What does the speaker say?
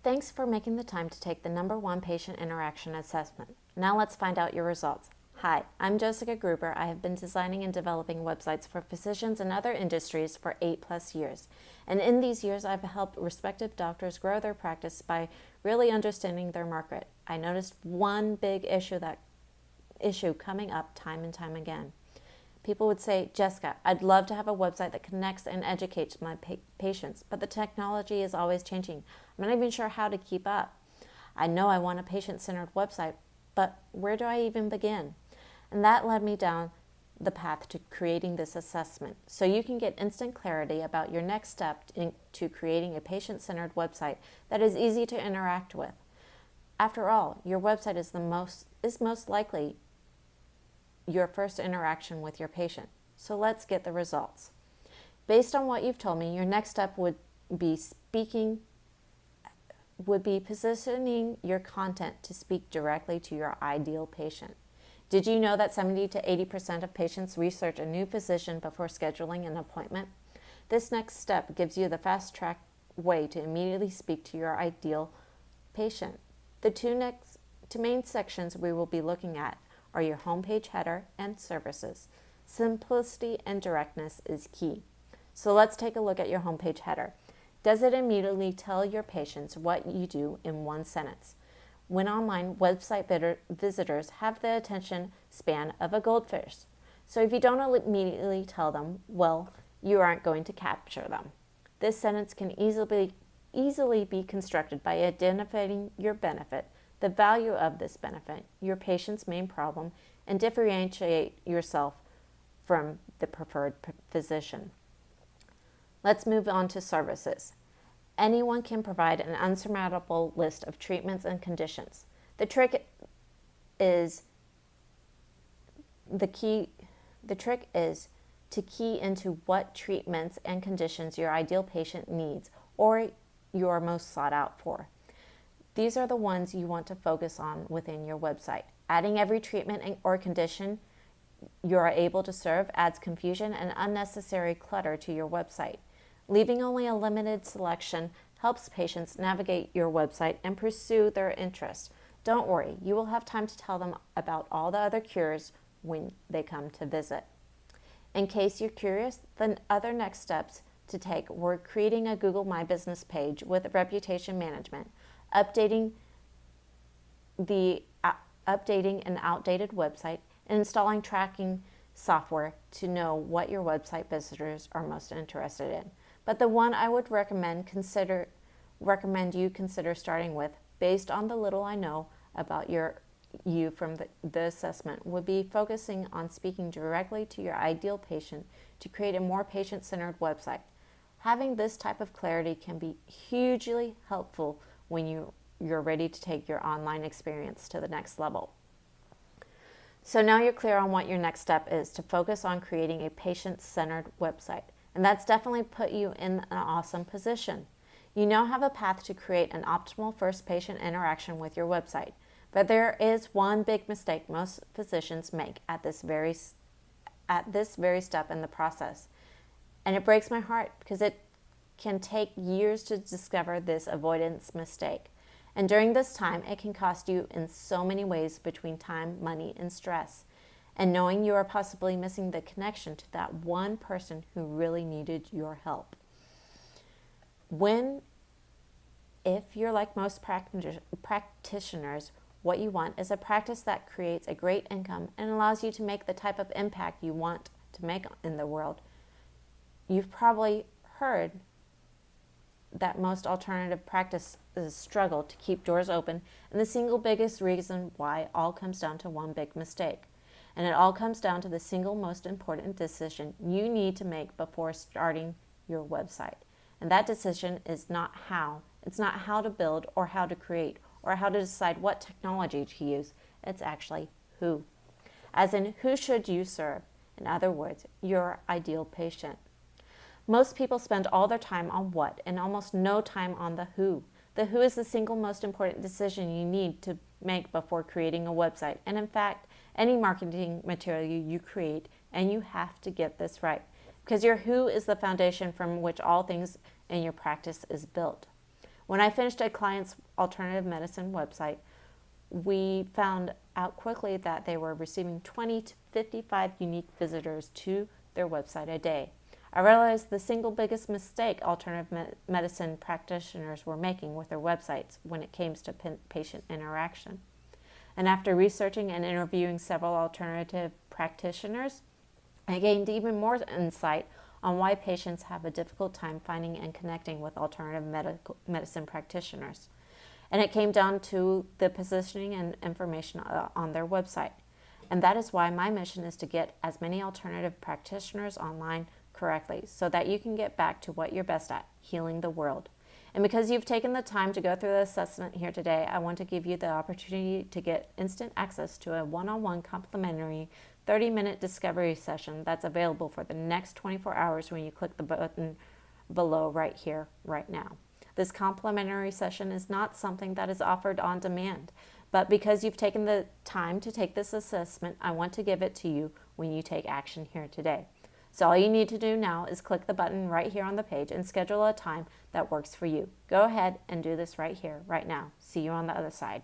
Thanks for making the time to take the #1 patient interaction assessment. Now let's find out your results. Hi, I'm Jessica Gruber. I have been designing and developing websites for physicians and other industries for 8+ years. And in these years, I've helped respected doctors grow their practice by really understanding their market. I noticed one big issue coming up time and time again. People would say, Jessica, I'd love to have a website that connects and educates my patients, but the technology is always changing. I'm not even sure how to keep up. I know I want a patient-centered website, but where do I even begin? And that led me down the path to creating this assessment, so you can get instant clarity about your next step into creating a patient-centered website that is easy to interact with. After all, your website is most likely your first interaction with your patient. So let's get the results. Based on what you've told me, your next step would be positioning your content to speak directly to your ideal patient. Did you know that 70 to 80% of patients research a new physician before scheduling an appointment? This next step gives you the fast-track way to immediately speak to your ideal patient. The two main sections we will be looking at are your homepage header and services. Simplicity and directness is key. So let's take a look at your homepage header. Does it immediately tell your patients what you do in one sentence? When online, website visitors have the attention span of a goldfish. So if you don't immediately tell them, well, you aren't going to capture them. This sentence can easily be constructed by identifying your benefit, the value of this benefit, your patient's main problem, and differentiate yourself from the preferred physician. Let's move on to services. Anyone can provide an unsurmountable list of treatments and conditions. The trick is to key into what treatments and conditions your ideal patient needs or you are most sought out for. These are the ones you want to focus on within your website. Adding every treatment or condition you are able to serve adds confusion and unnecessary clutter to your website. Leaving only a limited selection helps patients navigate your website and pursue their interests. Don't worry, you will have time to tell them about all the other cures when they come to visit. In case you're curious, the other next steps to take were creating a Google My Business page with reputation management, updating an outdated website, and installing tracking software to know what your website visitors are most interested in. But the one I would recommend you consider starting with, based on the little I know about you from the assessment, would be focusing on speaking directly to your ideal patient to create a more patient-centered website. Having this type of clarity can be hugely helpful when you're ready to take your online experience to the next level. So now you're clear on what your next step is, to focus on creating a patient-centered website. And that's definitely put you in an awesome position. You now have a path to create an optimal first patient interaction with your website. But there is one big mistake most physicians make at this very step in the process. And it breaks my heart because it can take years to discover this avoidance mistake. And during this time, it can cost you in so many ways between time, money, and stress. And knowing you are possibly missing the connection to that one person who really needed your help. If you're like most practitioners, what you want is a practice that creates a great income and allows you to make the type of impact you want to make in the world. You've probably heard that most alternative practices struggle to keep doors open, and the single biggest reason why all comes down to one big mistake. And it all comes down to the single most important decision you need to make before starting your website. And that decision is not how. It's not how to build or how to create or how to decide what technology to use. It's actually who. As in, who should you serve? In other words, your ideal patient. Most people spend all their time on what and almost no time on the who. The who is the single most important decision you need to make before creating a website. And in fact, any marketing material you create, and you have to get this right. Because your who is the foundation from which all things in your practice is built. When I finished a client's alternative medicine website, we found out quickly that they were receiving 20 to 55 unique visitors to their website a day. I realized the single biggest mistake alternative medicine practitioners were making with their websites when it came to patient interaction. And after researching and interviewing several alternative practitioners, I gained even more insight on why patients have a difficult time finding and connecting with alternative medicine practitioners. And it came down to the positioning and information on their website. And that is why my mission is to get as many alternative practitioners online correctly so that you can get back to what you're best at, healing the world. And because you've taken the time to go through the assessment here today, I want to give you the opportunity to get instant access to a one-on-one complimentary 30-minute discovery session that's available for the next 24 hours when you click the button below right here, right now. This complimentary session is not something that is offered on demand, but because you've taken the time to take this assessment, I want to give it to you when you take action here today. So all you need to do now is click the button right here on the page and schedule a time that works for you. Go ahead and do this right here, right now. See you on the other side.